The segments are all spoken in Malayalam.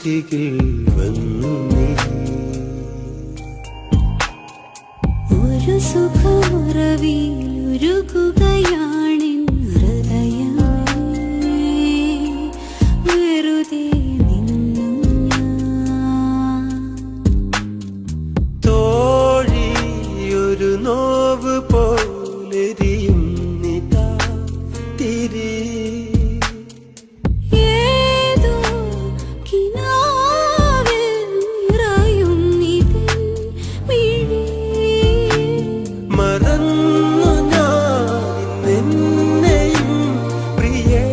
അരികിൽ വന്നു നീ. ഒരു സുഖമുറവിയിലുരുകുകയാണെൻ ഹൃദയമേ, വെറുതെ നിന്നു ഞാൻ. തോഴി ഒരു നോവ് പോലെരിയും നിതാ തിരി. ഏതോ കിനാവിൽ നിറയും നിതിൻ മിഴി. മറന്നു ഞാൻ നിന്നെയും പ്രിയേ.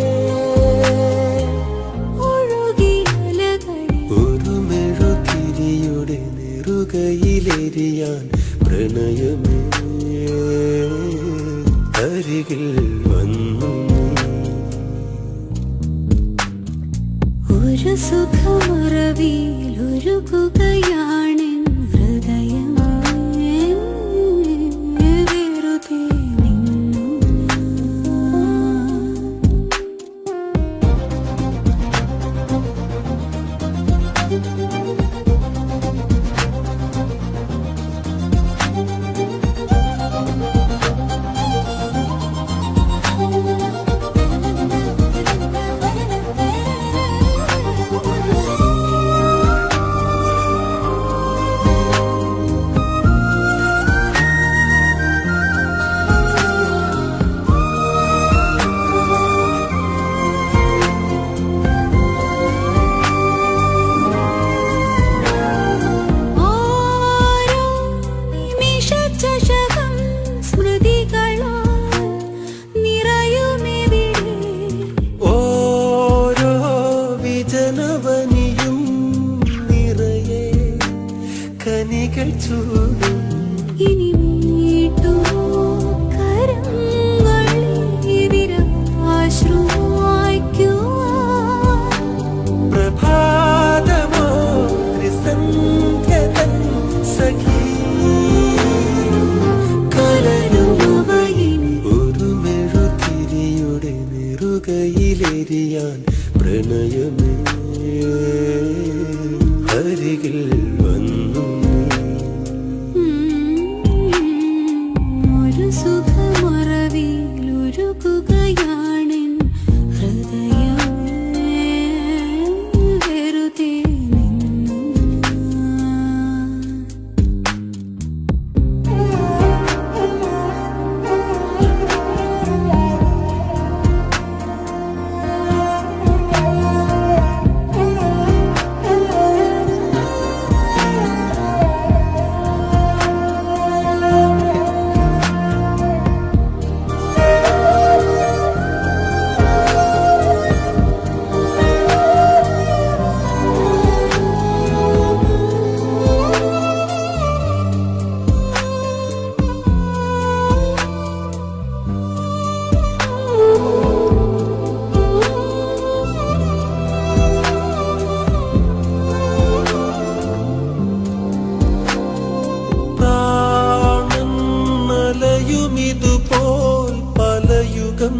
ഒഴുകിയലകളിൽ ഒരു മെഴുതിരിയുടെ നെറുകയിലെരിയാൻ പ്രണയമേ, അരികിൽ വന്നു നീ. ഒരു സുഖമുറവിയിലുരുകുകയാണെൻ ഹൃദയമേ, വെറുതെ നിന്നു ഞാൻ. ഓരോ നിമിഷചഷകം സ്മൃതികളാൽ നിറയുമെവിടെ. ഓരോ വിജനവനിയും നിറയെ കനികൾ ചൂടും. ഇനി മീട്ടുമോ കരങ്ങളെ വിരഹാശ്രുവായിക്കുവാൻ. പ്രഭാതമോ ത്രിസന്ധ്യതൻ സഖി. കലരുമവയിനി ഒരു മെഴുതിരിയുടെ നെറുകയിലെരിയാൻ പ്രണയമേ, അരികിൽ വന്നു നീ. ഒരു സുഖമുറവിയിലുരുകുകയാണെൻ ഹൃദയമേ, വെറുതെ നിന്നു ഞാൻ. പ്രാണൻ നലയുമിതുപോൽ പലയുഗം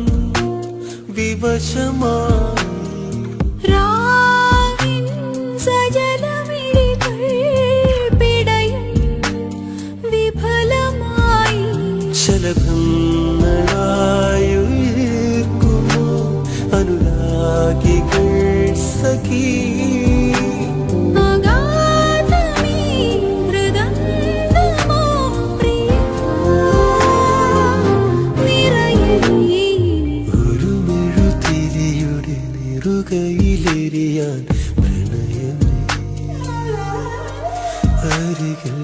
വിവശമായി. രാവിൻ സജലമിഴികൾ പിടയും വിഫലമായി. ശലഭങ്ങളായുയർക്കുമോ അനുരാഗികൾ സഖി. അഗാധമീ ഹൃദന്തമോ പ്രിയ, നിറയെ ഒരു മെഴുതിരിയുടെ നെറുകയിലെരിയാൻ പ്രണയമേ, അരികിൽ